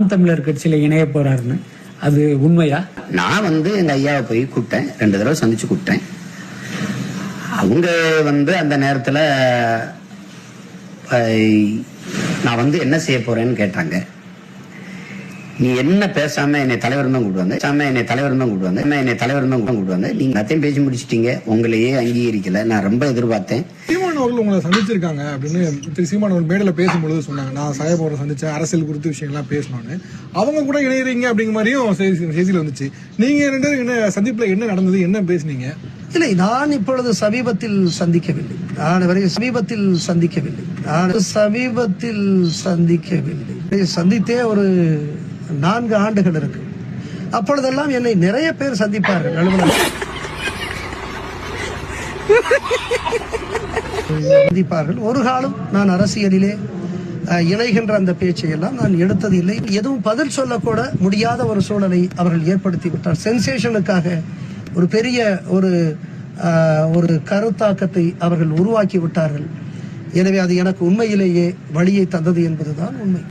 தமிழர் கட்சியில இணைய போறாருன்னு அது உண்மையா? நான் எங்க ஐயாவை போய் கூப்பிட்டேன், 2 தடவை சந்திச்சு கூப்பிட்டேன். அவங்க அந்த நேரத்துல நான் என்ன செய்ய போறேன்னு கேட்டாங்க. நீ என்ன பேசாம என்னை தலைவர் தான் கூப்பிடுவாங்க, என்னை தலைவர் தான் கூப்பிடுவாங்க. நீங்க அத்தையும் பேசி முடிச்சிட்டீங்க, உங்களையே அங்கீகரிக்கல. நான் ரொம்ப எதிர்பார்த்தேன். சீமான் அவர்கள் உங்களை சந்திச்சிருக்காங்க அப்படின்னு திரு சீமான் அவர்கள் மேடையில பேசும்பொழுது சொன்னாங்க. நான் சாயபவரை சந்திச்சேன், அரசியல் குறித்த விஷயங்கள்லாம் பேசணும்னு. அவங்க கூட இணையறீங்க அப்படிங்கிற மாதிரியும் செய்தியில் வந்துச்சு. நீங்க 2 என்ன சந்திப்புல என்ன நடந்தது, என்ன பேசுனீங்க? இல்லை, நான் இப்பொழுது சமீபத்தில் சந்திக்கவில்லை. சந்தித்தே ஒரு 4 ஆண்டுகள் இருக்கு. அப்பொழுதெல்லாம் என்னை நிறைய பேர் சந்திப்பார்கள். ஒரு காலம் நான் அரசியலிலே இணைகின்ற அந்த பேச்சை எல்லாம் நான் எடுத்தது இல்லை. எதுவும் பதில் சொல்லக்கூட முடியாத ஒரு சூழலை அவர்கள் ஏற்படுத்தி விட்டார். சென்சேஷனுக்காக ஒரு பெரிய ஒரு கருத்தாக்கத்தை அவர்கள் உருவாக்கி விட்டார்கள். எனவே அது எனக்கு உண்மையிலேயே வழியை தந்தது என்பதுதான் உண்மை.